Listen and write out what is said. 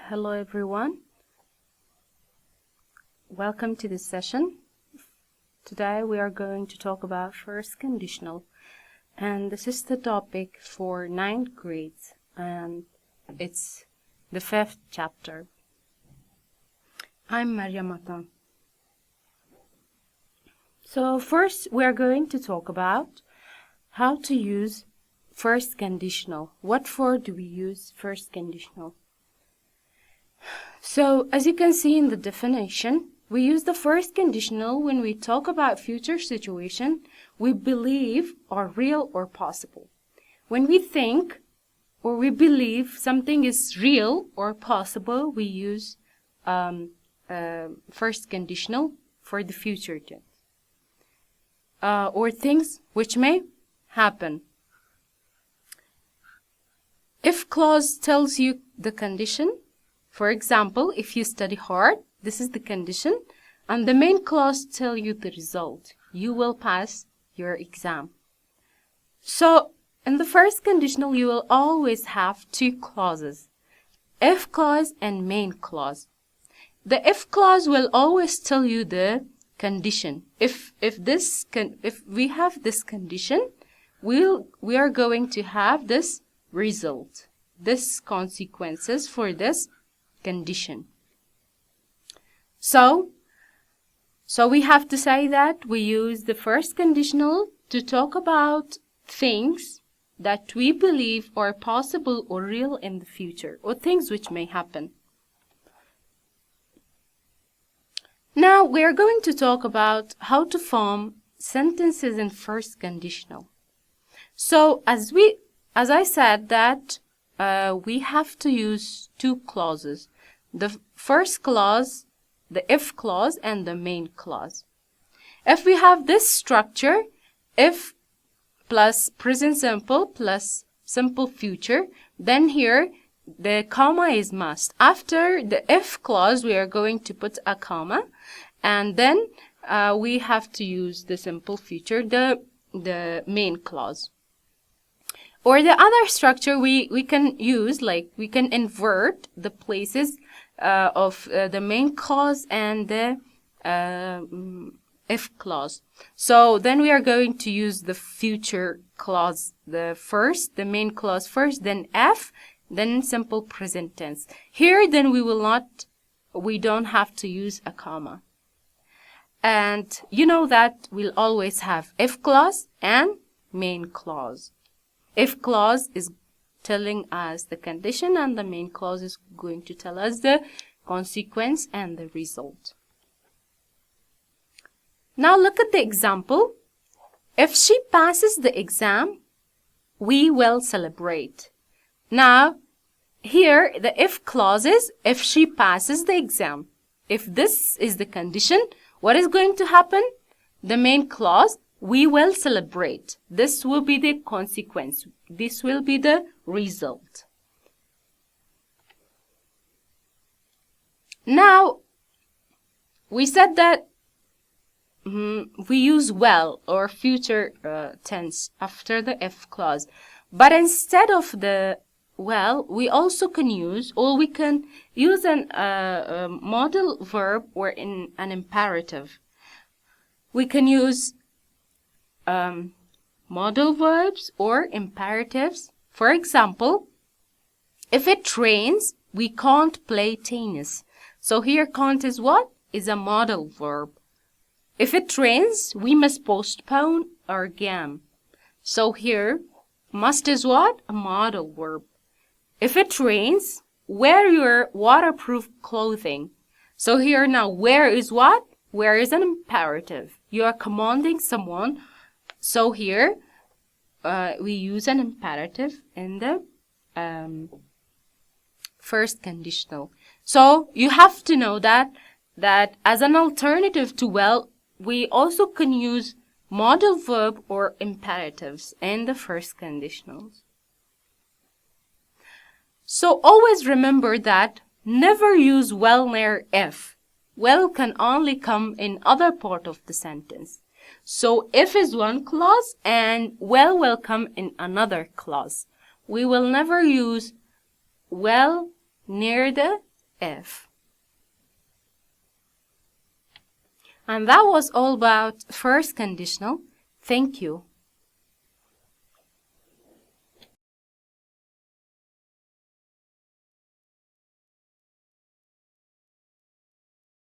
Hello everyone. Welcome to this session. Today we are going to talk about first conditional, and this is the topic for 9th grade, and it's the 5th chapter. I'm Maria. So first we are going to talk about how to use first conditional. What for do we use first conditional? So as you can see in the definition, we use the first conditional when we talk about future situation we believe are real or possible. When we think or we believe something is real or possible, we use first conditional for the future tense. Or things which may happen. If clause tells you the condition, for example, if you study hard, this is the condition, and the main clause tell you the result. You will pass your exam. So, in the first conditional, you will always have two clauses, if clause and main clause. The if clause will always tell you the condition. If we have this condition, we are going to have this result, this consequences for this condition. So we have to say that we use the first conditional to talk about things that we believe are possible or real in the future, or things which may happen. Now we are going to talk about how to form sentences in first conditional. So as I said that we have to use two clauses. The first clause, the if clause, and the main clause. If we have this structure, if plus present simple plus simple future, then here the comma is must. After the if clause, we are going to put a comma, and then we have to use the simple future, the main clause. Or the other structure we can use, like we can invert the places of the main clause and the if clause. So then we are going to use the future clause the main clause first, then F, then simple present tense. Here then we don't have to use a comma. And you know that we'll always have if clause and main clause. If clause is telling us the condition, and the main clause is going to tell us the consequence and the result. Now look at the example. If she passes the exam, we will celebrate. Now, here the if clause is if she passes the exam. If this is the condition, what is going to happen? The main clause, we will celebrate. This will be the consequence. This will be the result. Now, we said that we use well or future tense after the if clause. But instead of the well, we also can use, or we can use a modal verb or in an imperative. We can use modal verbs or imperatives. For example, if it rains, we can't play tennis. So here can't is what? Is a modal verb. If it rains, we must postpone our game. So here, must is what? A modal verb. If it rains, wear your waterproof clothing. So here now, wear is what? Wear is an imperative. You are commanding someone. So here, we use an imperative in the first conditional. So you have to know that as an alternative to well, we also can use modal verb or imperatives in the first conditionals. So always remember that never use well near if. Well can only come in other part of the sentence. So if is one clause and well will come in another clause. We will never use well near the if. And that was all about first conditional. Thank you.